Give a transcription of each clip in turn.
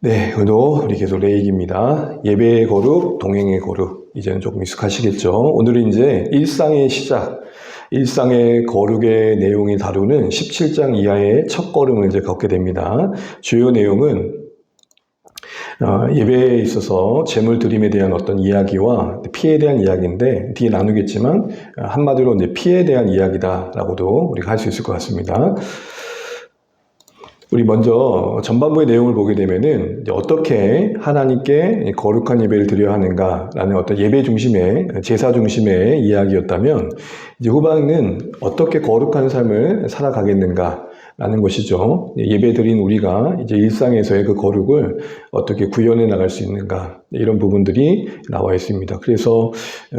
네, 오늘 우리 계속 레이기입니다. 예배의 거룩, 동행의 거룩. 이제는 조금 익숙하시겠죠? 오늘은 이제 일상의 시작, 일상의 거룩의 내용이 다루는 17장 이하의 첫 걸음을 이제 걷게 됩니다. 주요 내용은 예배에 있어서 제물 드림에 대한 어떤 이야기와 피에 대한 이야기인데 뒤에 나누겠지만 한마디로 이제 피에 대한 이야기다라고도 우리가 할 수 있을 것 같습니다. 우리 먼저 전반부의 내용을 보게 되면은 어떻게 하나님께 거룩한 예배를 드려야 하는가라는 어떤 예배 중심의 제사 중심의 이야기였다면 이제 후반은 어떻게 거룩한 삶을 살아가겠는가라는 것이죠. 예배 드린 우리가 이제 일상에서의 그 거룩을 어떻게 구현해 나갈 수 있는가 이런 부분들이 나와 있습니다. 그래서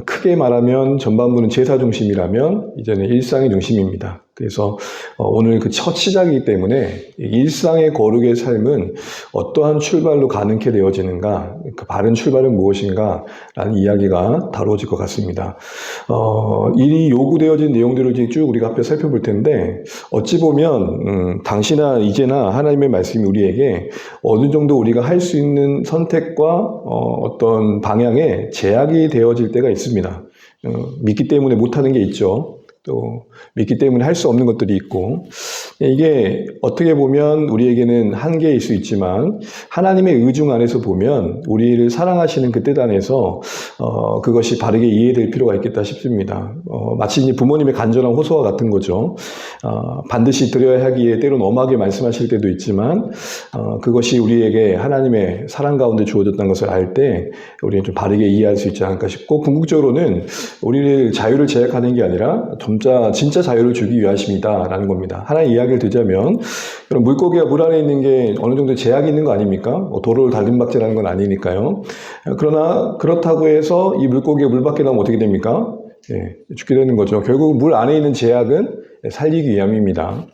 크게 말하면 전반부는 제사 중심이라면 이제는 일상의 중심입니다. 그래서 오늘 그 첫 시작이기 때문에 일상의 거룩의 삶은 어떠한 출발로 가능케 되어지는가, 그 바른 출발은 무엇인가 라는 이야기가 다루어질 것 같습니다. 이 요구되어진 내용들을 쭉 우리가 앞에 살펴볼 텐데 어찌 보면 당시나 이제나 하나님의 말씀이 우리에게 어느 정도 우리가 할 수 있는 선택과 어떤 방향에 제약이 되어질 때가 있습니다. 믿기 때문에 못하는 게 있죠. 또 믿기 때문에 할 수 없는 것들이 있고 이게 어떻게 보면 우리에게는 한계일 수 있지만 하나님의 의중 안에서 보면 우리를 사랑하시는 그 뜻 안에서 그것이 바르게 이해될 필요가 있겠다 싶습니다. 마치 이제 부모님의 간절한 호소와 같은 거죠. 반드시 드려야 하기에 때로는 엄하게 말씀하실 때도 있지만 그것이 우리에게 하나님의 사랑 가운데 주어졌다는 것을 알 때 우리는 좀 바르게 이해할 수 있지 않을까 싶고 궁극적으로는 우리를 자유를 제약하는 게 아니라 진짜 자유를 주기 위하심이다라는 겁니다. 하나의 이야기를 들자면 물고기가 물 안에 있는 게 어느 정도 제약이 있는 거 아닙니까? 도로를 달림박질하는 건 아니니까요. 그러나 그렇다고 해서 이 물고기가 물 밖에 나오면 어떻게 됩니까? 죽게 되는 거죠. 결국 물 안에 있는 제약은 살리기 위함입니다.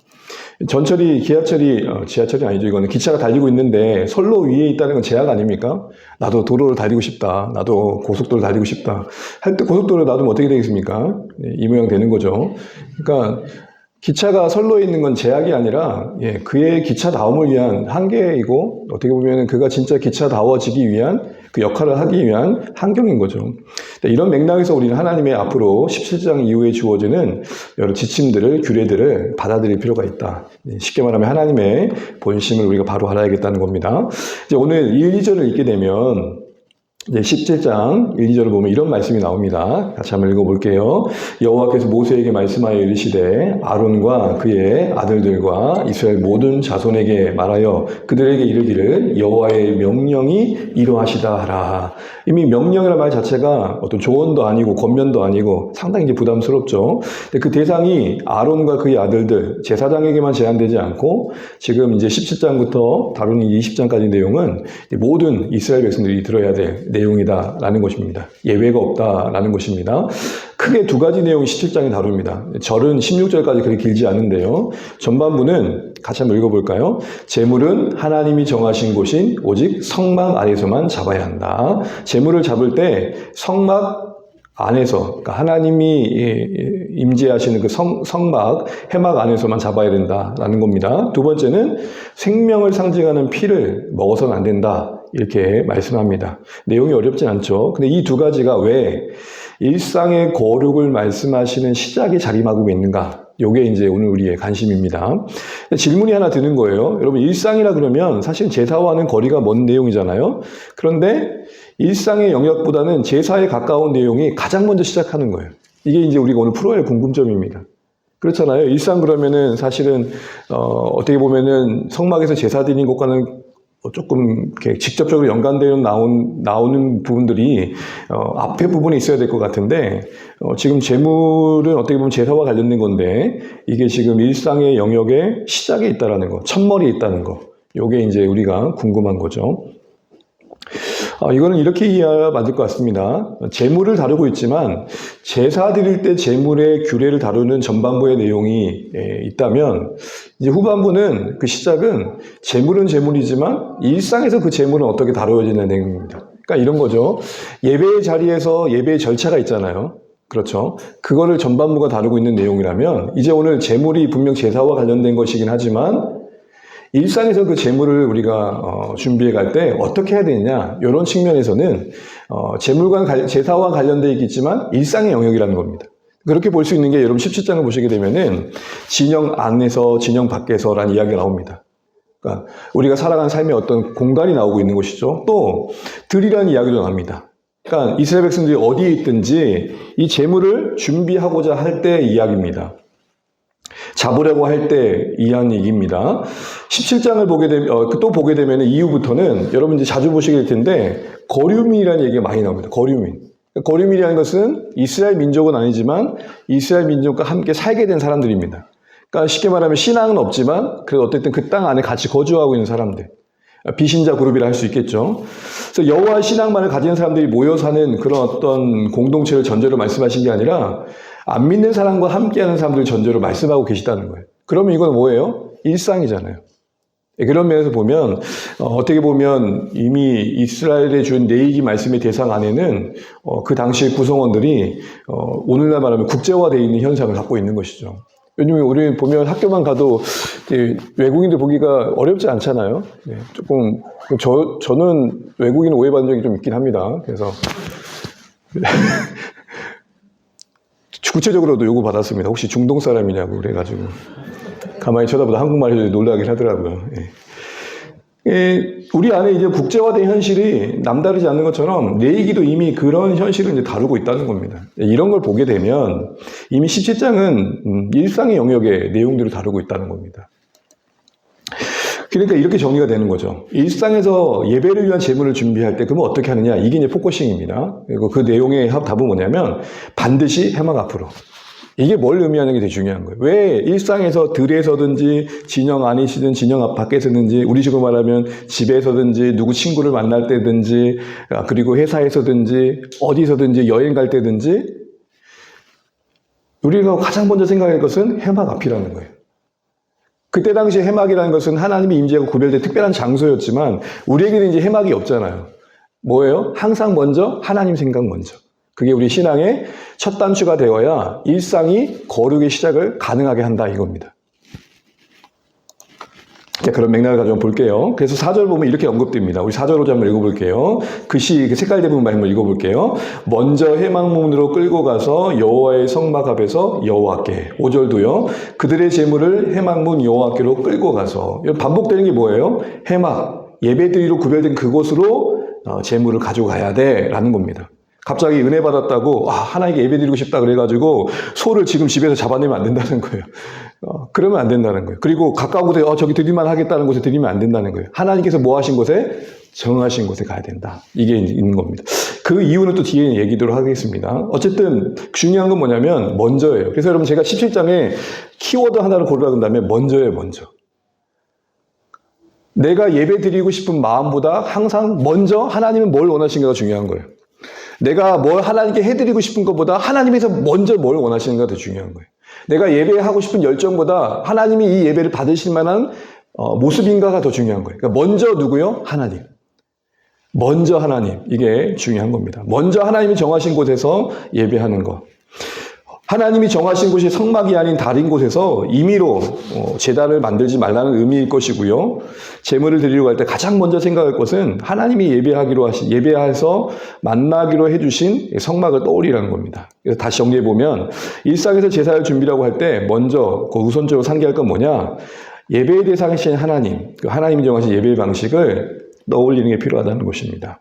지하철이 아니죠. 이거는 기차가 달리고 있는데 선로 위에 있다는 건 제약 아닙니까? 나도 도로를 달리고 싶다. 나도 고속도로를 달리고 싶다. 할 때 고속도로를 놔두면 어떻게 되겠습니까? 이 모양 되는 거죠. 그러니까 기차가 선로에 있는 건 제약이 아니라 그의 기차다움을 위한 한계이고 어떻게 보면 그가 진짜 기차다워지기 위한 그 역할을 하기 위한 환경인 거죠. 이런 맥락에서 우리는 하나님의 앞으로 17장 이후에 주어지는 여러 지침들을, 규례들을 받아들일 필요가 있다. 쉽게 말하면 하나님의 본심을 우리가 바로 알아야겠다는 겁니다. 이제 오늘 1, 2절을 읽게 되면 이제 17장 1, 2절을 보면 이런 말씀이 나옵니다. 같이 한번 읽어볼게요. 여호와께서 모세에게 말씀하여 이르시되 아론과 그의 아들들과 이스라엘 모든 자손에게 말하여 그들에게 이르기를 여호와의 명령이 이러하시다 하라. 이미 명령이라는 말 자체가 어떤 조언도 아니고 권면도 아니고 상당히 이제 부담스럽죠. 근데 그 대상이 아론과 그의 아들들, 제사장에게만 제한되지 않고 지금 이제 17장부터 다루는 20장까지 내용은 모든 이스라엘 백성들이 들어야 될 내용이다라는 것입니다. 예외가 없다라는 것입니다. 크게 두 가지 내용이 17장에 다룹니다. 절은 16절까지 그렇게 길지 않은데요. 전반부는 같이 한번 읽어볼까요? 제물은 하나님이 정하신 곳인 오직 성막 안에서만 잡아야 한다. 제물을 잡을 때 성막 안에서, 그러니까 하나님이 임재하시는 그 성막, 해막 안에서만 잡아야 된다라는 겁니다. 두 번째는 생명을 상징하는 피를 먹어서는 안 된다. 이렇게 말씀합니다. 내용이 어렵진 않죠. 근데 이 두 가지가 왜 일상의 거룩을 말씀하시는 시작에 자리하고 있는가? 요게 이제 오늘 우리의 관심입니다. 질문이 하나 드는 거예요. 여러분, 일상이라 그러면 사실 제사와는 거리가 먼 내용이잖아요. 그런데 일상의 영역보다는 제사에 가까운 내용이 가장 먼저 시작하는 거예요. 이게 이제 우리가 오늘 풀어야 할 궁금점입니다. 그렇잖아요. 일상 그러면은 사실은 어떻게 보면은 성막에서 제사 드리는 것과는 조금 이렇게 직접적으로 연관되어 나오는 부분들이 앞에 부분에 있어야 될 것 같은데 지금 제물은 어떻게 보면 제사와 관련된 건데 이게 지금 일상의 영역의 시작에 있다라는 거, 첫머리에 있다는 거, 요게 이제 우리가 궁금한 거죠. 이거는 이렇게 이해해야 맞을 것 같습니다. 제물을 다루고 있지만 제사 드릴 때 제물의 규례를 다루는 전반부의 내용이 있다면 이제 후반부는 그 시작은 제물은 제물이지만 일상에서 그 제물은 어떻게 다루어지는 내용입니다. 그러니까 이런 거죠. 예배의 자리에서 예배의 절차가 있잖아요. 그렇죠. 그거를 전반부가 다루고 있는 내용이라면 이제 오늘 제물이 분명 제사와 관련된 것이긴 하지만 일상에서 그 재물을 우리가 준비해 갈 때 어떻게 해야 되느냐, 이런 측면에서는 재물과 제사와 관련되어 있겠지만 일상의 영역이라는 겁니다. 그렇게 볼 수 있는 게 여러분 17장을 보시게 되면은 진영 안에서 진영 밖에서라는 이야기가 나옵니다. 그러니까 우리가 살아가는 삶의 어떤 공간이 나오고 있는 것이죠. 또 들이라는 이야기도 나옵니다. 그러니까 이스라엘 백성들이 어디에 있든지 이 재물을 준비하고자 할 때 이야기입니다. 잡으려고 할 때 이한 얘기입니다. 17장을 또 보게 되면 이후부터는 여러분 이제 자주 보시게 될 텐데 거류민이라는 얘기가 많이 나옵니다. 거류민. 거류민이라는 것은 이스라엘 민족은 아니지만 이스라엘 민족과 함께 살게 된 사람들입니다. 그러니까 쉽게 말하면 신앙은 없지만 그래도 어쨌든 그 땅 안에 같이 거주하고 있는 사람들. 비신자 그룹이라 할 수 있겠죠. 그래서 여호와의 신앙만을 가진 사람들이 모여 사는 그런 어떤 공동체를 전제로 말씀하신 게 아니라 안 믿는 사람과 함께하는 사람들을 전제로 말씀하고 계시다는 거예요. 그러면 이건 뭐예요? 일상이잖아요. 그런 면에서 보면 어떻게 보면 이미 이스라엘에 준 레위기 말씀의 대상 안에는 그 당시의 구성원들이 오늘날 말하면 국제화되어 있는 현상을 갖고 있는 것이죠. 요즘에 우리 보면 학교만 가도 외국인들 보기가 어렵지 않잖아요. 네, 조금 저는 외국인 오해받은 적이 좀 있긴 합니다. 그래서 구체적으로도 요구 받았습니다. 혹시 중동 사람이냐고 그래가지고 가만히 쳐다보다 한국말 해도 놀라긴 하더라고요. 우리 안에 이제 국제화된 현실이 남다르지 않는 것처럼 레위기도 이미 그런 현실을 이제 다루고 있다는 겁니다. 이런 걸 보게 되면 이미 17장은 일상의 영역의 내용들을 다루고 있다는 겁니다. 그러니까 이렇게 정리가 되는 거죠. 일상에서 예배를 위한 제물을 준비할 때 그러면 어떻게 하느냐? 이게 이제 포커싱입니다. 그리고 그 내용의 답은 뭐냐면 반드시 해막 앞으로. 이게 뭘 의미하는 게 되게 중요한 거예요. 왜 일상에서 들에서든지 진영 안이시든 진영 밖에서든지 우리 식으로 말하면 집에서든지 누구 친구를 만날 때든지 그리고 회사에서든지 어디서든지 여행 갈 때든지 우리가 가장 먼저 생각할 것은 해막 앞이라는 거예요. 그때 당시 해막이라는 것은 하나님의 임재가 구별된 특별한 장소였지만 우리에게는 이제 해막이 없잖아요. 뭐예요? 항상 먼저 하나님 생각 먼저. 그게 우리 신앙의 첫 단추가 되어야 일상이 거룩의 시작을 가능하게 한다 이겁니다. 자, 그런 맥락을 가지고 볼게요. 그래서 4절 보면 이렇게 언급됩니다. 우리 4절 5절 한번 읽어볼게요. 그 색깔 대부분 말씀을 읽어볼게요. 먼저 해막문으로 끌고 가서 여호와의 성막 앞에서 여호와께. 5절도요. 그들의 제물을 해막문 여호와께로 끌고 가서. 반복되는 게 뭐예요? 해막, 예배드리로 구별된 그곳으로 제물을 가져가야 돼 라는 겁니다. 갑자기 은혜 받았다고 하나님께 예배드리고 싶다 그래가지고 소를 지금 집에서 잡아내면 안 된다는 거예요. 그러면 안 된다는 거예요. 그리고 가까운 곳에 저기 드리만 하겠다는 곳에 드리면 안 된다는 거예요. 하나님께서 뭐 하신 곳에? 정하신 곳에 가야 된다. 이게 있는 겁니다. 그 이유는 또 뒤에 얘기도록 하겠습니다. 어쨌든 중요한 건 뭐냐면 먼저예요. 그래서 여러분 제가 17장에 키워드 하나를 고르라 그런다면 먼저예요. 먼저. 내가 예배드리고 싶은 마음보다 항상 먼저 하나님은 뭘 원하시는가가 중요한 거예요. 내가 뭘 하나님께 해드리고 싶은 것보다 하나님께서 먼저 뭘 원하시는가 더 중요한 거예요. 내가 예배하고 싶은 열정보다 하나님이 이 예배를 받으실 만한 모습인가가 더 중요한 거예요. 그러니까 먼저 누구요? 하나님. 먼저 하나님. 이게 중요한 겁니다. 먼저 하나님이 정하신 곳에서 예배하는 것. 하나님이 정하신 곳이 성막이 아닌 다른 곳에서 임의로 제단을 만들지 말라는 의미일 것이고요. 제물을 드리려고 할 때 가장 먼저 생각할 것은 하나님이 예배해서 만나기로 해주신 성막을 떠올리라는 겁니다. 그래서 다시 정리해 보면 일상에서 제사를 준비라고 할 때 먼저 우선적으로 상기할 건 뭐냐? 예배의 대상이신 하나님, 그 하나님이 정하신 예배의 방식을 떠올리는 게 필요하다는 것입니다.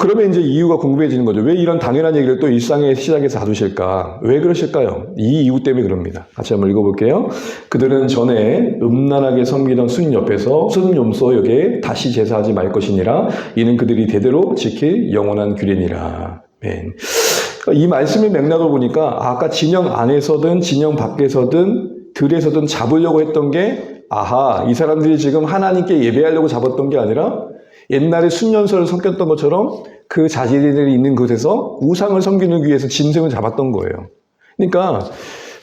그러면 이제 이유가 궁금해지는 거죠. 왜 이런 당연한 얘기를 또 일상의 시작에서 다루실까? 왜 그러실까요? 이 이유 때문에 그럽니다. 같이 한번 읽어볼게요. 그들은 전에 음란하게 섬기던 순 옆에서 순염소에게 다시 제사하지 말 것이니라. 이는 그들이 대대로 지킬 영원한 규례니라. 아멘. 이 말씀의 맥락을 보니까 아까 진영 안에서든 진영 밖에서든 들에서든 잡으려고 했던 게 이 사람들이 지금 하나님께 예배하려고 잡았던 게 아니라 옛날에 순년소를 섬겼던 것처럼 그 자신들이 있는 곳에서 우상을 섬기기 위해서 짐승을 잡았던 거예요. 그러니까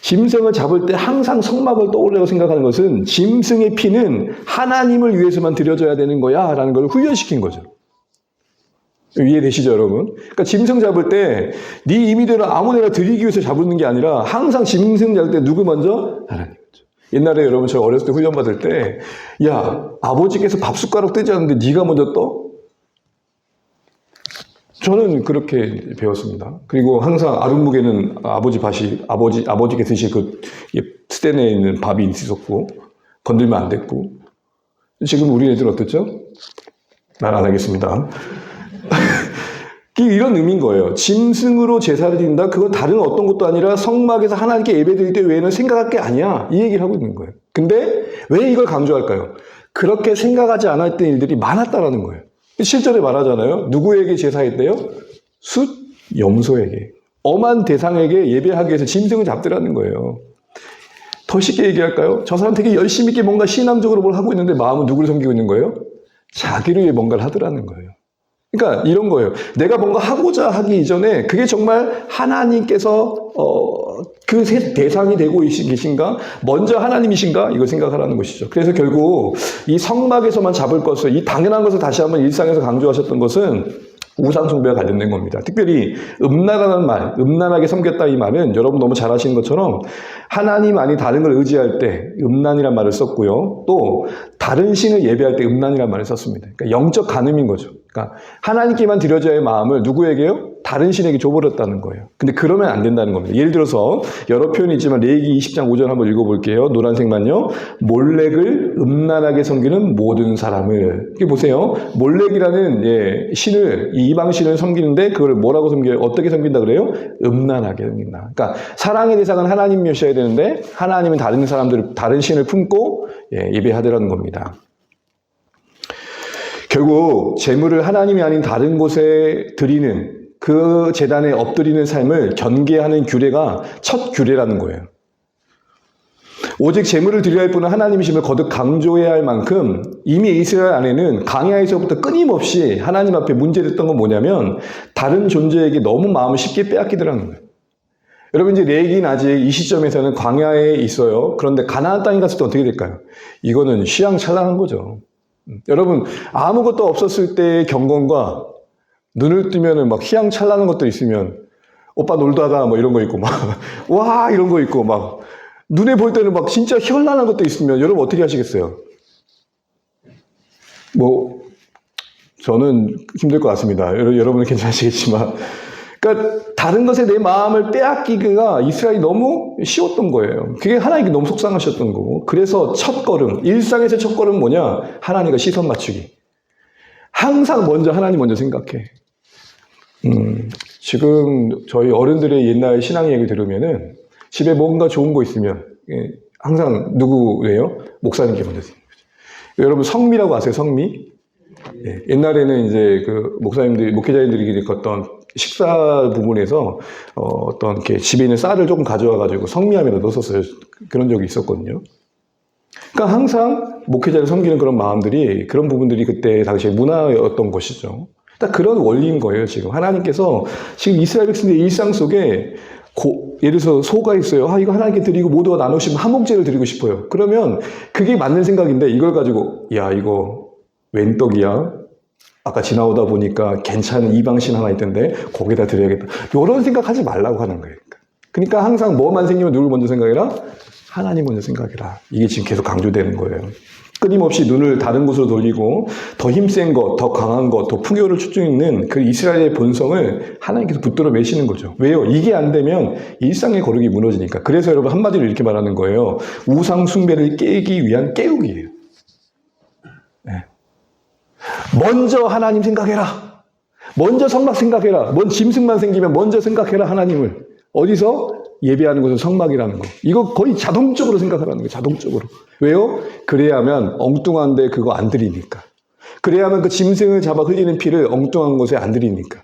짐승을 잡을 때 항상 성막을 떠올려고 생각하는 것은 짐승의 피는 하나님을 위해서만 드려져야 되는 거야 라는 걸 훈련시킨 거죠. 이해되시죠 여러분? 그러니까 짐승 잡을 때 네 임의대로 아무데나 드리기 위해서 잡는 게 아니라 항상 짐승 잡을 때 누구 먼저? 하나님 먼저. 옛날에 여러분 저 어렸을 때 훈련받을 때, 야, 아버지께서 밥 숟가락 뜨지 않는데 네가 먼저 떠? 저는 그렇게 배웠습니다. 그리고 항상 아랫목에는 아버지께 드실 그 스탠에 있는 밥이 있었고, 건들면 안 됐고. 지금 우리 애들 어떻죠? 말 안 하겠습니다. 이런 의미인 거예요. 짐승으로 제사를 드린다? 그건 다른 어떤 것도 아니라 성막에서 하나님께 예배 드릴 때 외에는 생각할 게 아니야. 이 얘기를 하고 있는 거예요. 근데 왜 이걸 강조할까요? 그렇게 생각하지 않았던 일들이 많았다라는 거예요. 실전에 말하잖아요. 누구에게 제사했대요? 숫 염소에게. 엄한 대상에게 예배하기 위해서 짐승을 잡더라는 거예요. 더 쉽게 얘기할까요? 저 사람 되게 열심히 있게 뭔가 신앙적으로 뭘 하고 있는데 마음은 누구를 섬기고 있는 거예요? 자기를 위해 뭔가를 하더라는 거예요. 그러니까 이런 거예요. 내가 뭔가 하고자 하기 이전에 그게 정말 하나님께서 그 대상이 되고 계신가? 먼저 하나님이신가? 이걸 생각하라는 것이죠. 그래서 결국 이 성막에서만 잡을 것을, 이 당연한 것을 다시 한번 일상에서 강조하셨던 것은 우상 숭배와 관련된 겁니다. 특별히 음란하다는 말, 음란하게 섬겼다 이 말은 여러분 너무 잘 아시는 것처럼 하나님 아닌 다른 걸 의지할 때 음란이란 말을 썼고요. 또 다른 신을 예배할 때 음란이란 말을 썼습니다. 그러니까 영적 간음인 거죠. 그러니까 하나님께만 드려져야 할 마음을 누구에게요? 다른 신에게 줘버렸다는 거예요. 근데 그러면 안 된다는 겁니다. 예를 들어서 여러 표현이 있지만 레위기 20장 5절 한번 읽어볼게요. 노란색만요. 몰렉을 음란하게 섬기는 모든 사람을. 이게 보세요. 몰렉이라는 신을, 이 이방 신을 섬기는데 그걸 뭐라고 섬겨요? 어떻게 섬긴다 그래요? 음란하게 섬긴다. 그러니까 사랑의 대상은 하나님이셔야 되는데 하나님은 다른 사람들을, 다른 신을 품고 예배하더라는 겁니다. 결국 재물을 하나님이 아닌 다른 곳에 드리는 그 제단에 엎드리는 삶을 경계하는 규례가 첫 규례라는 거예요. 오직 재물을 드려야 할 분은 하나님이심을 거듭 강조해야 할 만큼 이미 이스라엘 안에는 광야에서부터 끊임없이 하나님 앞에 문제됐던 건 뭐냐면 다른 존재에게 너무 마음을 쉽게 빼앗기더라는 거예요. 여러분 이제 레위기는 아직 이 시점에서는 광야에 있어요. 그런데 가나안 땅에 갔을 때 어떻게 될까요? 이거는 휘황찬란한 거죠. 여러분 아무것도 없었을 때의 경건과 눈을 뜨면은 막 휘황찬란한 것도 있으면 오빠 놀다가 뭐 이런 거 있고 막 와 이런 거 있고 막 눈에 볼 때는 막 진짜 현란한 것도 있으면 여러분 어떻게 하시겠어요? 뭐 저는 힘들 것 같습니다. 여러분은 괜찮으시겠지만 그러니까 다른 것에 내 마음을 빼앗기기가 이스라엘이 너무 쉬웠던 거예요. 그게 하나님께 너무 속상하셨던 거고 그래서 첫 걸음, 일상에서 첫 걸음 뭐냐? 하나님과 시선 맞추기. 항상 먼저 하나님 먼저 생각해. 지금 저희 어른들의 옛날 신앙 얘기 들으면은 집에 뭔가 좋은 거 있으면 항상 누구예요? 목사님께 먼저 생각해요. 여러분 성미라고 아세요? 성미? 옛날에는 이제 그 목사님들이 목회자님들이 어떤 식사 부분에서 어떤 이렇게 집에 있는 쌀을 조금 가져와 가지고 성미함에다 넣었었어요. 그런 적이 있었거든요. 그러니까 항상 목회자를 섬기는 그런 마음들이 그런 부분들이 그때 당시에 문화였던 것이죠. 딱 그런 원리인 거예요. 지금 하나님께서 지금 이스라엘 백성들의 일상 속에 예를 들어서 소가 있어요. 이거 하나님께 드리고 모두가 나누시면 한 목재를 드리고 싶어요. 그러면 그게 맞는 생각인데 이걸 가지고 야 이거 웬 떡이야? 아까 지나오다 보니까 괜찮은 이방신 하나 있던데 거기다 드려야겠다. 이런 생각하지 말라고 하는 거예요. 그러니까 항상 뭐만 생기면 누굴 먼저 생각해라? 하나님 먼저 생각해라. 이게 지금 계속 강조되는 거예요. 끊임없이 눈을 다른 곳으로 돌리고 더 힘센 것, 더 강한 것, 더 풍요를 추구있는 그 이스라엘의 본성을 하나님께서 붙들어 매시는 거죠. 왜요? 이게 안 되면 일상의 거룩이 무너지니까. 그래서 여러분 한마디로 이렇게 말하는 거예요. 우상 숭배를 깨기 위한 깨우기예요. 네. 먼저 하나님 생각해라. 먼저 성막 생각해라. 뭔 짐승만 생기면 먼저 생각해라 하나님을. 어디서? 예배하는 것은 성막이라는 거. 이거 거의 자동적으로 생각하라는 거예요. 자동적으로. 왜요? 그래야만 엉뚱한데 그거 안 드리니까. 그래야만 그 짐승을 잡아 흘리는 피를 엉뚱한 곳에 안 드리니까.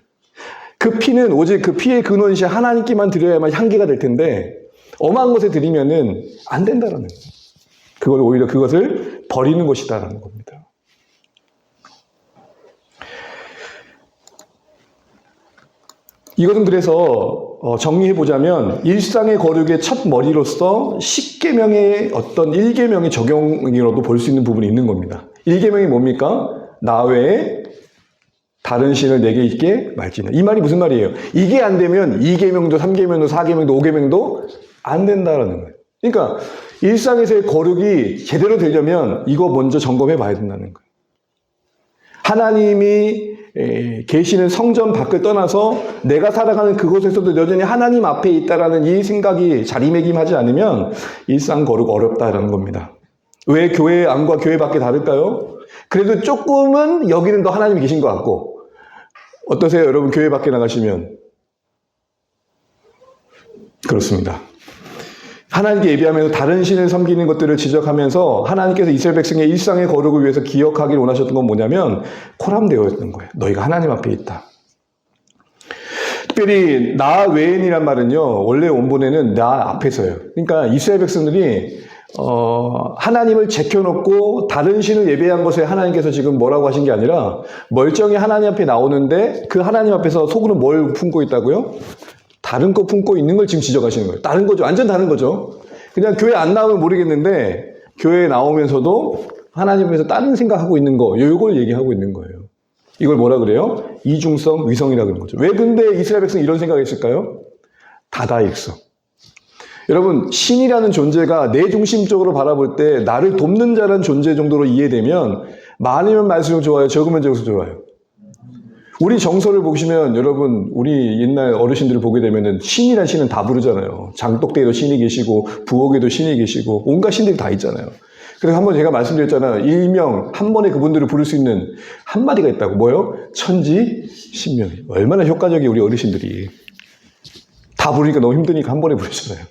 그 피는 오직 그 피의 근원이신 하나님께만 드려야만 향기가 될 텐데 엄한 것에 드리면은 안 된다라는 거예요. 그걸 오히려 그것을 버리는 것이다라는 겁니다. 이것은 그래서 정리해보자면 일상의 거룩의 첫 머리로서 10계명의 어떤 1계명의 적용으로도 볼 수 있는 부분이 있는 겁니다. 1계명이 뭡니까? 나 외에 다른 신을 내게 있게 말지는. 이 말이 무슨 말이에요? 이게 안 되면 2계명도 3계명도 4계명도 5계명도 안 된다라는 거예요. 그러니까 일상에서의 거룩이 제대로 되려면 이거 먼저 점검해 봐야 된다는 거예요. 하나님이 계시는 성전 밖을 떠나서 내가 살아가는 그곳에서도 여전히 하나님 앞에 있다라는 이 생각이 자리매김하지 않으면 일상 거룩 어렵다라는 겁니다. 왜 교회 안과 교회 밖이 다를까요? 그래도 조금은 여기는 더 하나님이 계신 것 같고. 어떠세요? 여러분 교회 밖에 나가시면? 그렇습니다. 하나님께 예배하면서 다른 신을 섬기는 것들을 지적하면서 하나님께서 이스라엘 백성의 일상의 거룩을 위해서 기억하길 원하셨던 건 뭐냐면 코람되어 있는 거예요. 너희가 하나님 앞에 있다. 특별히 나 외엔이란 말은요. 원래 원본에는 나 앞에서요. 그러니까 이스라엘 백성들이 하나님을 제껴놓고 다른 신을 예배한 것에 하나님께서 지금 뭐라고 하신 게 아니라 멀쩡히 하나님 앞에 나오는데 그 하나님 앞에서 속으로 뭘 품고 있다고요? 다른 거 품고 있는 걸 지금 지적하시는 거예요. 다른 거죠. 완전 다른 거죠. 그냥 교회 안 나오면 모르겠는데 교회에 나오면서도 하나님에서 다른 생각하고 있는 거, 이걸 얘기하고 있는 거예요. 이걸 뭐라 그래요? 이중성, 위성이라고 그러는 거죠. 왜 근데 이스라엘 백성이 이런 생각을 했을까요? 다다익성. 여러분, 신이라는 존재가 내 중심적으로 바라볼 때 나를 돕는 자라는 존재 정도로 이해되면 많으면 많을수록 좋아요, 적으면 적을수록 좋아요. 우리 정서를 보시면 여러분 우리 옛날 어르신들을 보게 되면은 신이란 신은 다 부르잖아요. 장독대에도 신이 계시고 부엌에도 신이 계시고 온갖 신들이 다 있잖아요. 그래서 한번 제가 말씀드렸잖아요. 일명 한 번에 그분들을 부를 수 있는 한 마디가 있다고. 뭐요? 천지 신명이. 얼마나 효과적이 우리 어르신들이. 다 부르니까 너무 힘드니까 한 번에 부르잖아요.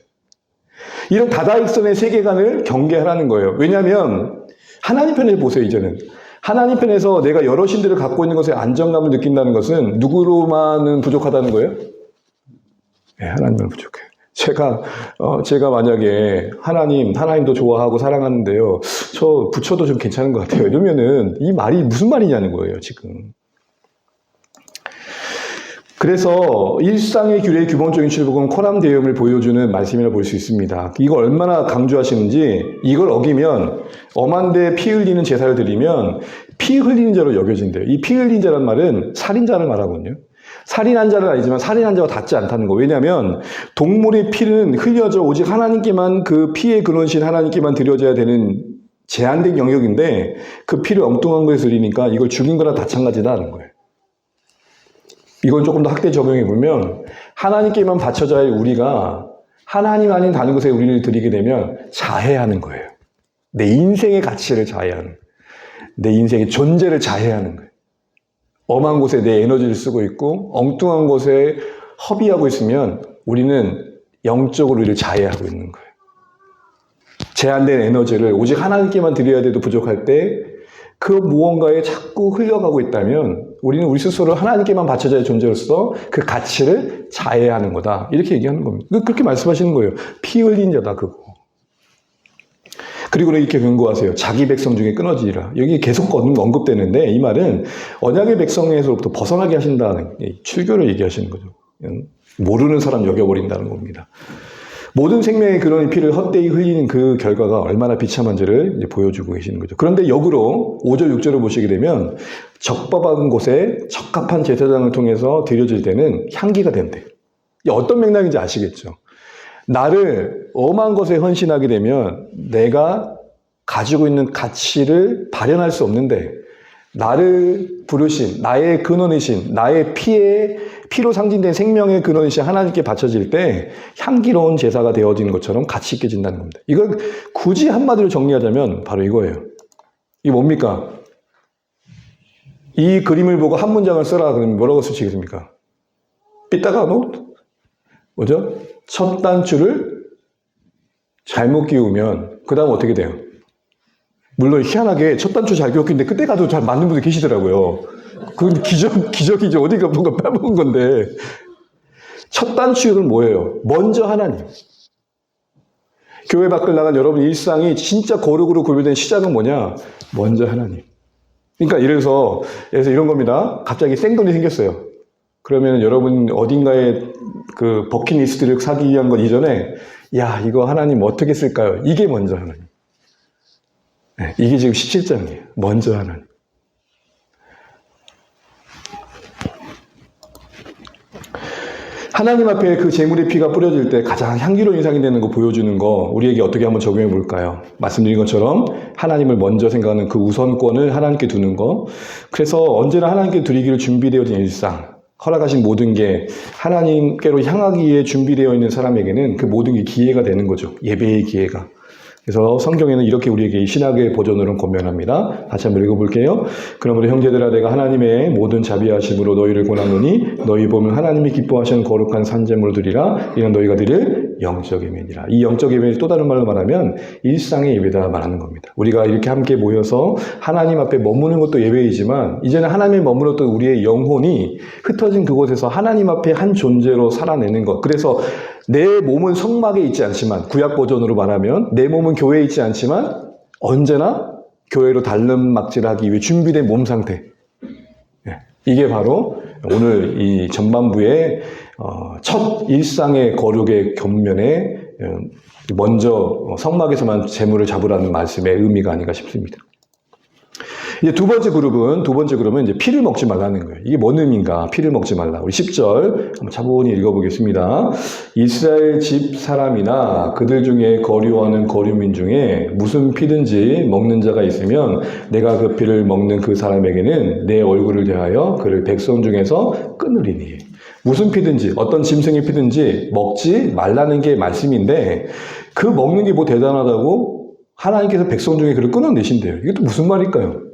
이런 다다익선의 세계관을 경계하라는 거예요. 왜냐하면 하나님 편에 보세요. 이제는. 하나님 편에서 내가 여러 신들을 갖고 있는 것에 안정감을 느낀다는 것은 누구로만은 부족하다는 거예요? 네, 하나님만 부족해요. 제가 만약에 하나님도 좋아하고 사랑하는데요. 저 부처도 좀 괜찮은 것 같아요. 이러면은 이 말이 무슨 말이냐는 거예요, 지금. 그래서 일상의 규례의 기본적인 출복은 코람 대음을 보여주는 말씀이라 볼 수 있습니다. 이걸 얼마나 강조하시는지 이걸 어기면 엄한데 피 흘리는 제사를 드리면 피 흘리는 자로 여겨진대요. 이 피 흘린 자란 말은 살인자를 말하거든요. 살인한 자는 아니지만 살인한 자와 닿지 않다는 거. 왜냐하면 동물의 피는 흘려져 오직 하나님께만 그 피의 근원신 하나님께만 드려져야 되는 제한된 영역인데 그 피를 엉뚱한 것에 흘리니까 이걸 죽인 거랑 마찬가지다는 거예요. 이건 조금 더 학대 적용해 보면 하나님께만 바쳐져야 할 우리가 하나님 아닌 다른 곳에 우리를 드리게 되면 자해하는 거예요. 내 인생의 가치를 자해하는, 내 인생의 존재를 자해하는 거예요. 엄한 곳에 내 에너지를 쓰고 있고 엉뚱한 곳에 허비하고 있으면 우리는 영적으로 우리를 자해하고 있는 거예요. 제한된 에너지를 오직 하나님께만 드려야 돼도 부족할 때 그 무언가에 자꾸 흘려가고 있다면 우리는 우리 스스로를 하나님께만 바쳐져야 할 존재로서 그 가치를 자해하는 거다. 이렇게 얘기하는 겁니다. 그렇게 말씀하시는 거예요. 피 흘린 자다 그거. 그리고 이렇게 경고하세요. 자기 백성 중에 끊어지리라. 여기 계속 언급되는데 이 말은 언약의 백성에서부터 벗어나게 하신다는 출교를 얘기하시는 거죠. 모르는 사람 여겨버린다는 겁니다. 모든 생명의 근원의 피를 헛되이 흘리는 그 결과가 얼마나 비참한지를 이제 보여주고 계시는 거죠. 그런데 역으로 5절, 6절을 보시게 되면 적법한 곳에 적합한 제사장을 통해서 드려질 때는 향기가 된대. 어떤 맥락인지 아시겠죠? 나를 엄한 것에 헌신하게 되면 내가 가지고 있는 가치를 발현할 수 없는데 나를 부르신, 나의 근원이신, 나의 피로 상징된 생명의 근원이신 하나님께 바쳐질 때 향기로운 제사가 되어지는 것처럼 가치 있게 진다는 겁니다. 이걸 굳이 한마디로 정리하자면 바로 이거예요. 이게 뭡니까? 이 그림을 보고 한 문장을 써라 그러면 뭐라고 쓰시겠습니까? 삐딱아 노트? 뭐죠? 첫 단추를 잘못 끼우면 그 다음 어떻게 돼요? 물론 희한하게 첫 단추 잘 끼웠는데 그때 가도 잘 맞는 분들 계시더라고요. 그건 기적이죠. 어디가 뭔가 빼먹은 건데. 첫 단추는 뭐예요? 먼저 하나님. 교회 밖을 나간 여러분 일상이 진짜 거룩으로 구별된 시작은 뭐냐? 먼저 하나님. 그러니까 이래서 이런 겁니다. 갑자기 생돈이 생겼어요. 그러면 여러분 어딘가에 그 버킷리스트를 사기 위한 것 이전에 야 이거 하나님 어떻게 쓸까요? 이게 먼저 하나님. 네, 이게 지금 17장이에요. 먼저 하나님. 하나님 앞에 그 제물의 피가 뿌려질 때 가장 향기로운 인상이 되는 거 보여주는 거 우리에게 어떻게 한번 적용해 볼까요? 말씀드린 것처럼 하나님을 먼저 생각하는 그 우선권을 하나님께 두는 거. 그래서 언제나 하나님께 드리기를 준비되어진 일상, 허락하신 모든 게 하나님께로 향하기 위해 준비되어 있는 사람에게는 그 모든 게 기회가 되는 거죠. 예배의 기회가. 그래서 성경에는 이렇게 우리에게 신학의 버전으로 권면합니다. 다시 한번 읽어볼게요. 그러므로 형제들아 내가 하나님의 모든 자비하심으로 너희를 권하노니 너희 보면 하나님이 기뻐하시는 거룩한 산제물을 드리라. 이는 너희가 드릴 영적 예배니라. 이 영적 예배를 또 다른 말로 말하면 일상의 예배다 말하는 겁니다. 우리가 이렇게 함께 모여서 하나님 앞에 머무는 것도 예배이지만 이제는 하나님의 머물렀던 우리의 영혼이 흩어진 그곳에서 하나님 앞에 한 존재로 살아내는 것. 그래서 내 몸은 성막에 있지 않지만 구약 버전으로 말하면 내 몸은 교회에 있지 않지만 언제나 교회로 달름막질하기 위해 준비된 몸 상태. 이게 바로 오늘 이 전반부의 첫 일상의 거룩의 겉면에 먼저 성막에서만 재물을 잡으라는 말씀의 의미가 아닌가 싶습니다. 이제 두 번째 그룹은 이제 피를 먹지 말라는 거예요. 이게 뭔 의미인가? 피를 먹지 말라. 우리 10절 한번 차분히 읽어보겠습니다. 이스라엘 집 사람이나 그들 중에 거류하는 거류민 중에 무슨 피든지 먹는 자가 있으면 내가 그 피를 먹는 그 사람에게는 내 얼굴을 대하여 그를 백성 중에서 끊으리니. 무슨 피든지 어떤 짐승의 피든지 먹지 말라는 게 말씀인데 그 먹는 게 뭐 대단하다고 하나님께서 백성 중에 그를 끊어내신대요. 이게 또 무슨 말일까요?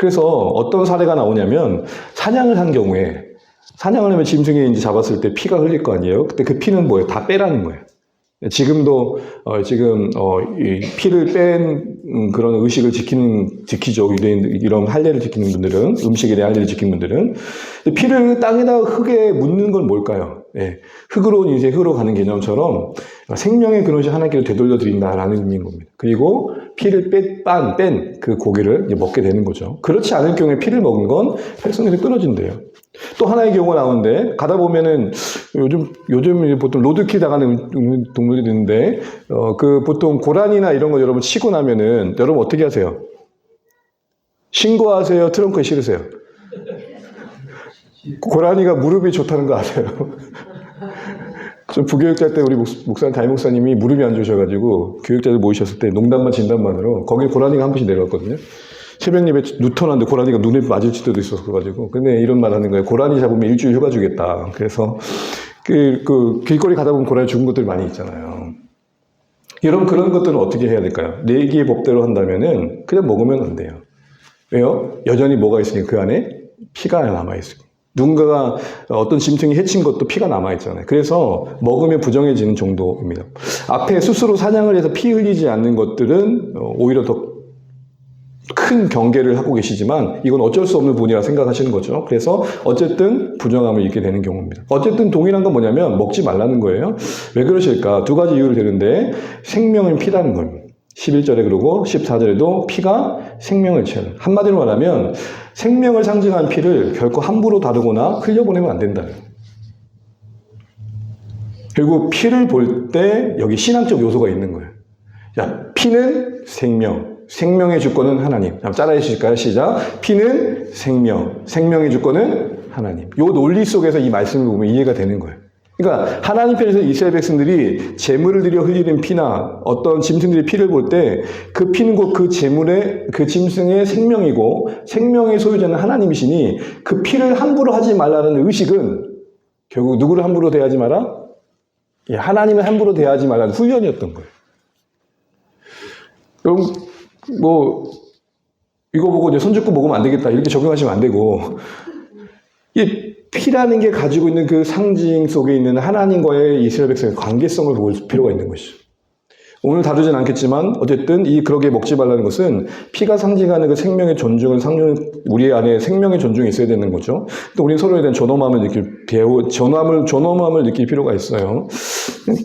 그래서 어떤 사례가 나오냐면 사냥을 한 경우에 사냥을 하면 짐승이 이제 잡았을 때 피가 흘릴 거 아니에요. 그때 그 피는 뭐예요? 다 빼라는 거예요. 지금도 이 피를 뺀 그런 의식을 지키죠. 이런 할례를 지키는 분들은 음식에 대한 할례를 지키는 분들은 피를 땅에다 흙에 묻는 건 뭘까요? 흙으로 온 인생 흙으로 가는 개념처럼 생명의 근원이 하나님께로 되돌려 드린다라는 의미인 겁니다. 그리고 피를 뺀 그 고기를 먹게 되는 거죠. 그렇지 않을 경우에 피를 먹은 건 혈성에서 끊어진대요. 또 하나의 경우가 나오는데 가다 보면은 요즘 보통 로드킬 당하는 동물들이 있는데 그 보통 고라니나 이런 거 여러분 치고 나면은 여러분 어떻게 하세요? 신고하세요? 트렁크에 실으세요? 고라니가 무릎이 좋다는 거 아세요? 좀 부교육자 때 우리 담임 목사님이 무릎이 안 좋으셔가지고 교육자들 모이셨을 때 농담만 진담만으로 거기 고라니가 한 번씩 내려왔거든요. 새벽 예배 누터났는데 고라니가 눈에 맞을 때도 있었어가지고 근데 이런 말 하는 거예요. 고라니 잡으면 일주일 휴가 주겠다. 그래서 그 길거리 가다 보면 고라니 죽은 것들 많이 있잖아요. 여러분 그런 것들은 어떻게 해야 될까요? 내기의 법대로 한다면은 그냥 먹으면 안 돼요. 왜요? 여전히 뭐가 있으니까 그 안에 피가 남아있어요. 누군가가 어떤 짐승이 해친 것도 피가 남아있잖아요. 그래서 먹으면 부정해지는 정도입니다. 앞에 스스로 사냥을 해서 피 흘리지 않는 것들은 오히려 더 큰 경계를 하고 계시지만 이건 어쩔 수 없는 분이라 생각하시는 거죠. 그래서 어쨌든 부정함을 입게 되는 경우입니다. 어쨌든 동일한 건 뭐냐면 먹지 말라는 거예요. 왜 그러실까? 두 가지 이유를 되는데 생명은 피다는 겁니다. 11절에 그러고 14절에도 피가 생명을 채우는. 한마디로 말하면 생명을 상징한 피를 결코 함부로 다루거나 흘려보내면 안 된다. 그리고 피를 볼 때 여기 신앙적 요소가 있는 거예요. 자, 피는 생명. 생명의 주권은 하나님. 한번 따라해 주실까요? 시작. 피는 생명. 생명의 주권은 하나님. 이 논리 속에서 이 말씀을 보면 이해가 되는 거예요. 그러니까 하나님 편에서 이스라엘 백성들이 제물을 드려 흘리는 피나 어떤 짐승들의 피를 볼 때 그 피는 곧 그 제물의 그 짐승의 생명이고 생명의 소유자는 하나님이시니 그 피를 함부로 하지 말라는 의식은 결국 누구를 함부로 대하지 마라? 하나님을 함부로 대하지 말라는 훈련이었던 거예요. 그럼 이거 보고 이제 손 짚고 먹으면 안 되겠다 이렇게 적용하시면 안 되고 이 피라는 게 가지고 있는 그 상징 속에 있는 하나님과의 이스라엘 백성의 관계성을 볼 필요가 있는 것이죠. 오늘 다루진 않겠지만 어쨌든 그러게 먹지 말라는 것은 피가 상징하는 그 생명의 존중을 우리 안에 생명의 존중이 있어야 되는 거죠. 또 우리는 서로에 대한 존엄함을 느낄 필요가 있어요.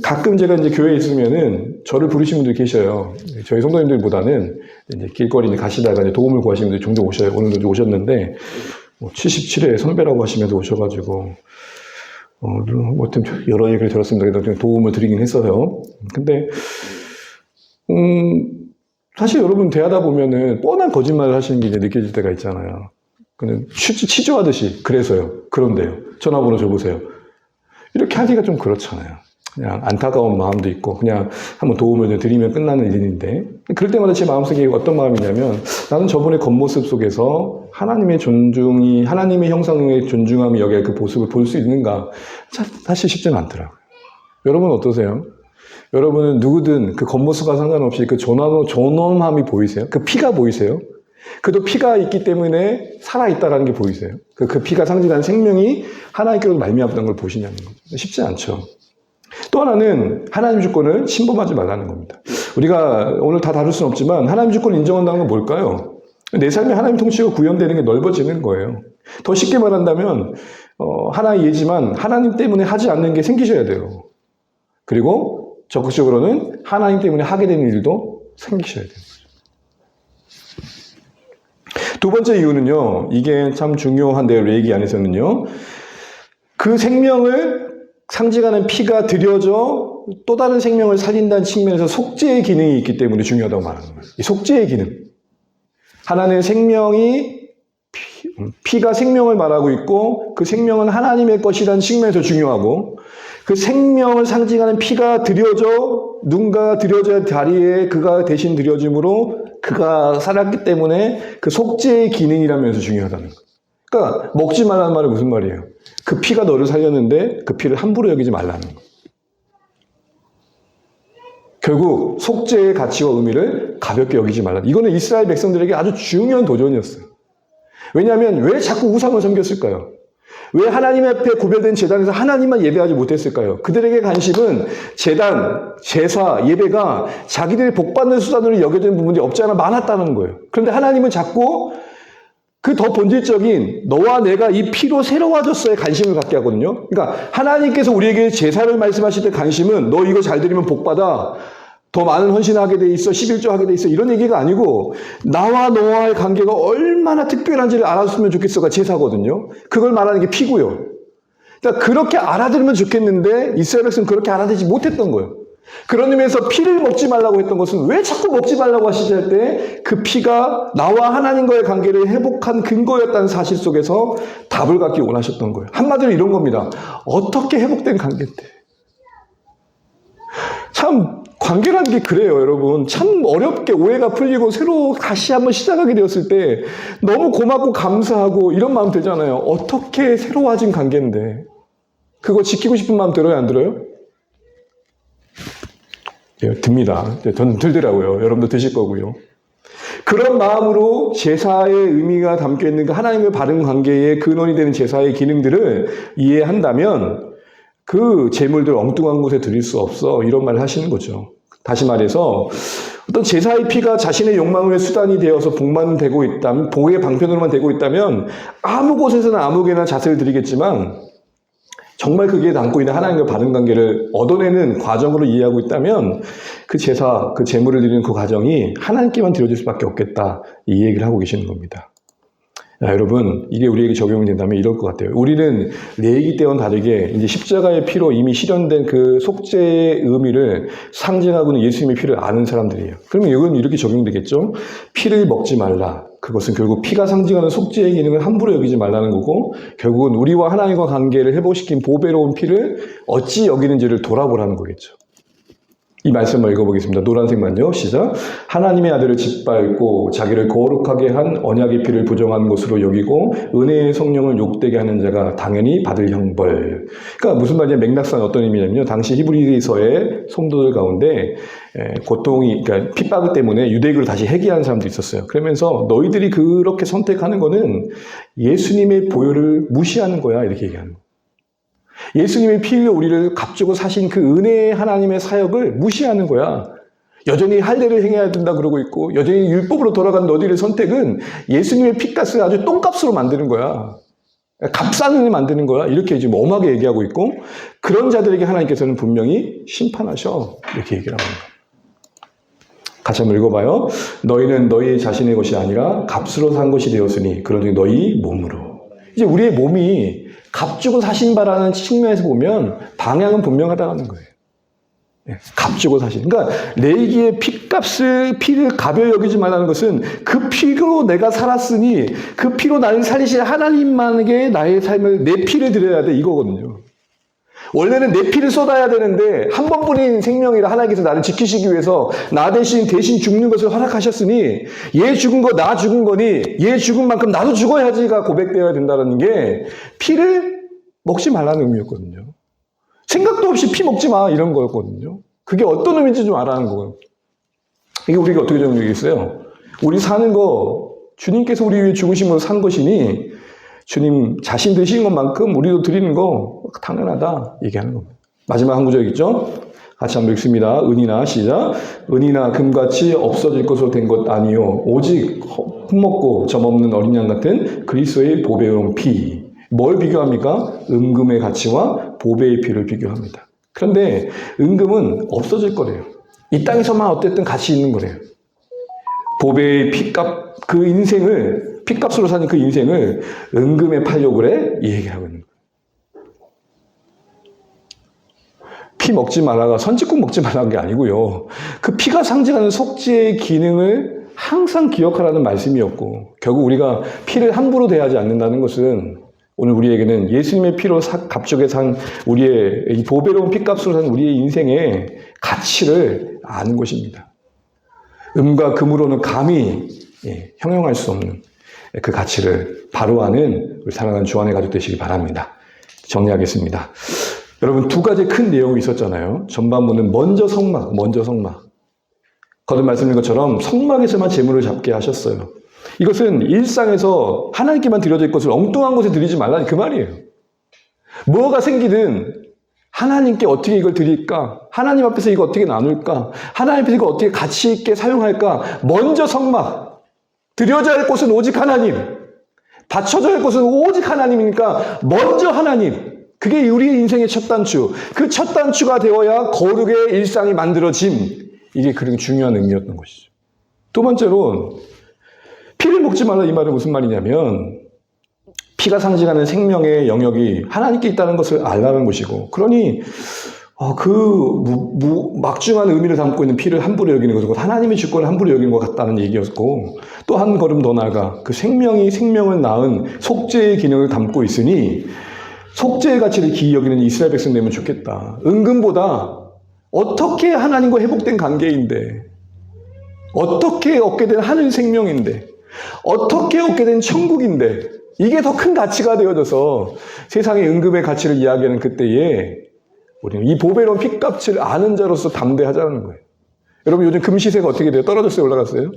가끔 제가 이제 교회에 있으면은 저를 부르시는 분들이 계셔요. 저희 성도님들보다는 이제 길거리 가시다가 이제 도움을 구하시는 분들이 종종 오셔요. 오늘도 오셨는데 77회 선배라고 하시면서 오셔가지고 여러 얘기를 들었습니다. 그래서 도움을 드리긴 했어요. 근데 사실 여러분 대하다 보면은 뻔한 거짓말을 하시는 게 이제 느껴질 때가 있잖아요. 그냥 치조하듯이 그래서요. 그런데요. 전화번호 줘보세요. 이렇게 하기가 좀 그렇잖아요. 그냥 안타까운 마음도 있고 그냥 한번 도움을 좀 드리면 끝나는 일인데, 그럴 때마다 제 마음속에 어떤 마음이냐면, 나는 저분의 겉모습 속에서 하나님의 존중이, 하나님의 형상의 존중함이 여기에 그 모습을 볼 수 있는가, 사실 쉽지는 않더라고요. 여러분은 어떠세요? 여러분은 누구든 그 겉모습과 상관없이 그 존엄함이 보이세요? 그 피가 보이세요? 그도 피가 있기 때문에 살아있다는 게 보이세요? 그 피가 상징하는 생명이 하나님께로 말미암았던 걸 보시냐는 거죠. 쉽지 않죠. 또 하나는 하나님 주권을 침범하지 말라는 겁니다. 우리가 오늘 다 다룰 수는 없지만 하나님 주권을 인정한다는 건 뭘까요? 내 삶에 하나님 통치가 구현되는 게 넓어지는 거예요. 더 쉽게 말한다면 하나의 예지만 하나님 때문에 하지 않는 게 생기셔야 돼요. 그리고 적극적으로는 하나님 때문에 하게 되는 일도 생기셔야 돼요. 두 번째 이유는요, 이게 참 중요한데요, 레이기 안에서는요, 그 생명을 상징하는 피가 들여져 또 다른 생명을 살린다는 측면에서 속죄의 기능이 있기 때문에 중요하다고 말하는 거예요. 이 속죄의 기능. 하나는 생명이, 피가 생명을 말하고 있고 그 생명은 하나님의 것이라는 측면에서 중요하고, 그 생명을 상징하는 피가 들여져, 누군가가 들여져야 다리에 그가 대신 들여짐으로 그가 살았기 때문에 그 속죄의 기능이라면서 중요하다는 거예요. 그러니까 먹지 말라는 말은 무슨 말이에요? 그 피가 너를 살렸는데 그 피를 함부로 여기지 말라는 거예요. 결국 속죄의 가치와 의미를 가볍게 여기지 말라. 이거는 이스라엘 백성들에게 아주 중요한 도전이었어요. 왜냐하면 왜 자꾸 우상을 섬겼을까요? 왜 하나님 앞에 구별된 제단에서 하나님만 예배하지 못했을까요? 그들에게 관심은 제단, 제사, 예배가 자기들이 복받는 수단으로 여겨지는 부분이 없지 않아 많았다는 거예요. 그런데 하나님은 자꾸 그 더 본질적인 너와 내가 이 피로 새로워졌어에 관심을 갖게 하거든요. 그러니까 하나님께서 우리에게 제사를 말씀하실 때 관심은 너 이거 잘 드리면 복받아, 더 많은 헌신하게 돼 있어, 11조 하게 돼 있어, 이런 얘기가 아니고 나와 너와의 관계가 얼마나 특별한지를 알았으면 좋겠어가 제사거든요. 그걸 말하는 게 피고요. 그러니까 그렇게 알아들으면 좋겠는데 이스라엘 백성은 그렇게 알아들지 못했던 거예요. 그런 의미에서 피를 먹지 말라고 했던 것은 왜 자꾸 먹지 말라고 하시지 할 때 그 피가 나와 하나님과의 관계를 회복한 근거였다는 사실 속에서 답을 갖기 원하셨던 거예요. 한마디로 이런 겁니다. 어떻게 회복된 관계인데. 참 관계라는 게 그래요, 여러분. 참 어렵게 오해가 풀리고 새로 다시 한번 시작하게 되었을 때 너무 고맙고 감사하고 이런 마음 들잖아요. 어떻게 새로워진 관계인데. 그거 지키고 싶은 마음 들어요, 안 들어요? 예, 듭니다. 저는 들더라고요. 여러분도 드실 거고요. 그런 마음으로 제사의 의미가 담겨있는 그 하나님의 바른 관계의 근원이 되는 제사의 기능들을 이해한다면 그 재물들 엉뚱한 곳에 드릴 수 없어, 이런 말을 하시는 거죠. 다시 말해서 어떤 제사의 피가 자신의 욕망의 수단이 되어서 복만 되고 있다면, 복의 방편으로만 되고 있다면 아무 곳에서나 아무개나 자세를 드리겠지만, 정말 그게 담고 있는 하나님과 바른 관계를 얻어내는 과정으로 이해하고 있다면 그 제사, 그 제물을 드리는 그 과정이 하나님께만 드려질 수밖에 없겠다, 이 얘기를 하고 계시는 겁니다. 여러분, 이게 우리에게 적용이 된다면 이럴 것 같아요. 우리는 레위기 때와는 다르게 이제 십자가의 피로 이미 실현된 그 속죄의 의미를 상징하고 있는 예수님의 피를 아는 사람들이에요. 그러면 이건 이렇게 적용되겠죠? 피를 먹지 말라. 그것은 결국 피가 상징하는 속죄의 기능을 함부로 여기지 말라는 거고, 결국은 우리와 하나님과 관계를 회복시킨 보배로운 피를 어찌 여기는지를 돌아보라는 거겠죠. 이 말씀을 읽어보겠습니다. 노란색만요. 시작. 하나님의 아들을 짓밟고 자기를 거룩하게 한 언약의 피를 부정한 것으로 여기고 은혜의 성령을 욕되게 하는 자가 당연히 받을 형벌. 그러니까 무슨 말이냐, 맥락상 어떤 의미냐면요. 당시 히브리서의 성도들 가운데 고통이, 그러니까 핍박 때문에 유대교를 다시 회귀하는 사람도 있었어요. 그러면서 너희들이 그렇게 선택하는 거는 예수님의 보혈을 무시하는 거야, 이렇게 얘기하는 거예요. 예수님의 피로 우리를 값주고 사신 그 은혜의 하나님의 사역을 무시하는 거야. 여전히 할례를 행해야 된다 그러고 있고, 여전히 율법으로 돌아간 너희들의 선택은 예수님의 피값을 아주 똥값으로 만드는 거야. 값싸는 일 만드는 거야. 이렇게 지금 엄하게 얘기하고 있고, 그런 자들에게 하나님께서는 분명히 심판하셔, 이렇게 얘기를 합니다. 같이 한번 읽어봐요. 너희는 너희 자신의 것이 아니라 값으로 산 것이 되었으니 그러니 너희 몸으로. 이제 우리의 몸이 값주고 사신 바라는 측면에서 보면 방향은 분명하다는 거예요. 값주고 사신. 그러니까 레위기의 피를 가벼이 여기지 말라는 것은 그 피로 내가 살았으니 그 피로 나를 살리실 하나님만에게 나의 삶을, 내 피를 드려야 돼, 이거거든요. 원래는 내 피를 쏟아야 되는데 한 번뿐인 생명이라 하나님께서 나를 지키시기 위해서 나 대신 죽는 것을 허락하셨으니 얘 죽은 거 나 죽은 거니 얘 죽은 만큼 나도 죽어야지가 고백되어야 된다는 게 피를 먹지 말라는 의미였거든요. 생각도 없이 피 먹지 마 이런 거였거든요. 그게 어떤 의미인지 좀 알아야 하는 거예요. 이게 우리가 어떻게 정리하겠어요? 우리 사는 거 주님께서 우리 위해 죽으심으로 산 것이니 주님 자신 드신 것만큼 우리도 드리는 거 당연하다 얘기하는 겁니다. 마지막 한 구절 있죠? 같이 한번 읽습니다. 은이나 시작. 은이나 금같이 없어질 것으로 된 것 아니요 오직 흠먹고 점없는 어린 양 같은 그리스도의 보배로운 피. 뭘 비교합니까? 은금의 가치와 보배의 피를 비교합니다. 그런데 은금은 없어질 거래요. 이 땅에서만 어쨌든 가치 있는 거래요. 보배의 피값, 그 인생을, 피값으로 사는 그 인생을 은금에 팔려고 그래? 이 얘기하고 있는 거예요. 피 먹지 말아가 선지국 먹지 말라는 게 아니고요. 그 피가 상징하는 속죄의 기능을 항상 기억하라는 말씀이었고, 결국 우리가 피를 함부로 대하지 않는다는 것은 오늘 우리에게는 예수님의 피로 값주게 산 우리의 이 보배로운 피값으로 산 우리의 인생의 가치를 아는 것입니다. 음과 금으로는 감히 형용할 수 없는 그 가치를 바로 아는 우리 사랑하는 주안의 가족 되시기 바랍니다. 정리하겠습니다. 여러분 두 가지 큰 내용이 있었잖아요. 전반부는 먼저 성막. 거듭 말씀드린 것처럼 성막에서만 재물을 잡게 하셨어요. 이것은 일상에서 하나님께만 드려질 것을 엉뚱한 곳에 드리지 말라는 그 말이에요. 뭐가 생기든 하나님께 어떻게 이걸 드릴까? 하나님 앞에서 이거 어떻게 나눌까? 하나님 앞에서 이거 어떻게 가치 있게 사용할까? 먼저 성막. 드려져야 할 곳은 오직 하나님. 바쳐져야 할 곳은 오직 하나님이니까 먼저 하나님. 그게 우리의 인생의 첫 단추. 그 첫 단추가 되어야 거룩의 일상이 만들어짐. 이게 그렇게 중요한 의미였던 것이죠. 두 번째로 피를 먹지 말라 이 말은 무슨 말이냐면 피가 상징하는 생명의 영역이 하나님께 있다는 것을 알라는 것이고 그러니 막중한 의미를 담고 있는 피를 함부로 여기는 것이고 하나님의 주권을 함부로 여기는 것 같다는 얘기였고 또 한 걸음 더 나아가 그 생명이 생명을 낳은 속죄의 기능을 담고 있으니 속죄의 가치를 기이 여기는 이스라엘 백성 되면 좋겠다. 은금보다 어떻게 하나님과 회복된 관계인데 어떻게 얻게 된 하늘 생명인데 어떻게 얻게 된 천국인데 이게 더 큰 가치가 되어져서 세상의 은금의 가치를 이야기하는 그때에 우리는 이 보배로운 핏값을 아는 자로서 담대하자는 거예요. 여러분 요즘 금 시세가 어떻게 돼요? 떨어졌어요? 올라갔어요?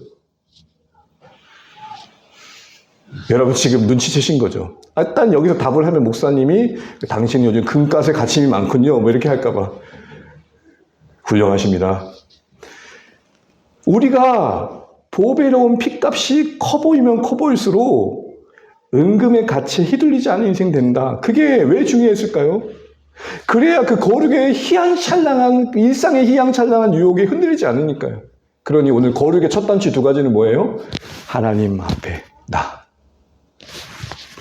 여러분 지금 눈치채신 거죠? 일단 여기서 답을 하면 목사님이 당신이 요즘 금값에 가침이 많군요. 뭐 이렇게 할까봐. 훌륭하십니다. 우리가 보배로운 핏값이 커 보이면 커 보일수록 은금의 가치에 휘둘리지 않은 인생 된다. 그게 왜 중요했을까요? 그래야 그 거룩의 희양찬란한 일상의 희양찬란한 유혹에 흔들리지 않으니까요. 그러니 오늘 거룩의 첫 단추 두 가지는 뭐예요? 하나님 앞에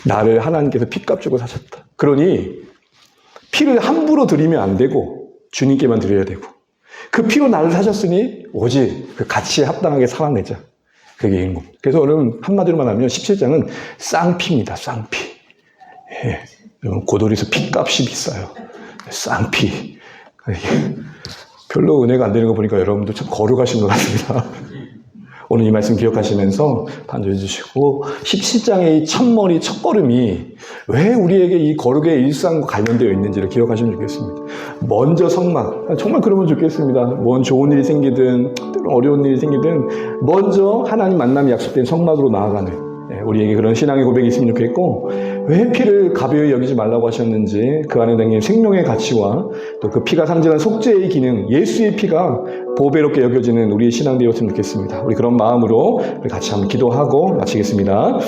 나를 하나님께서 핏값 주고 사셨다. 그러니 피를 함부로 드리면 안 되고 주님께만 드려야 되고 그 피로 나를 사셨으니 오직 그 가치에 합당하게 살아내자. 그게 인공. 그래서 오늘 한마디로만 하면 17장은 쌍피입니다. 쌍피. 예. 고돌이에서 피값이 비싸요. 쌍피. 별로 은혜가 안 되는 거 보니까 여러분도 참 거룩하신 것 같습니다. 오늘 이 말씀 기억하시면서 반주해 주시고 17장의 이 첫머리 첫걸음이 왜 우리에게 이 거룩의 일상과 관련되어 있는지를 기억하시면 좋겠습니다. 먼저 성막. 정말 그러면 좋겠습니다. 뭔 좋은 일이 생기든 어려운 일이 생기든 먼저 하나님 만남이 약속된 성막으로 나아가는 우리에게 그런 신앙의 고백이 있으면 좋겠고 왜 피를 가벼이 여기지 말라고 하셨는지 그 안에 담긴 생명의 가치와 또 그 피가 상징하는 속죄의 기능 예수의 피가 보배롭게 여겨지는 우리의 신앙 되었으면 좋겠습니다. 우리 그런 마음으로 우리 같이 한번 기도하고 마치겠습니다.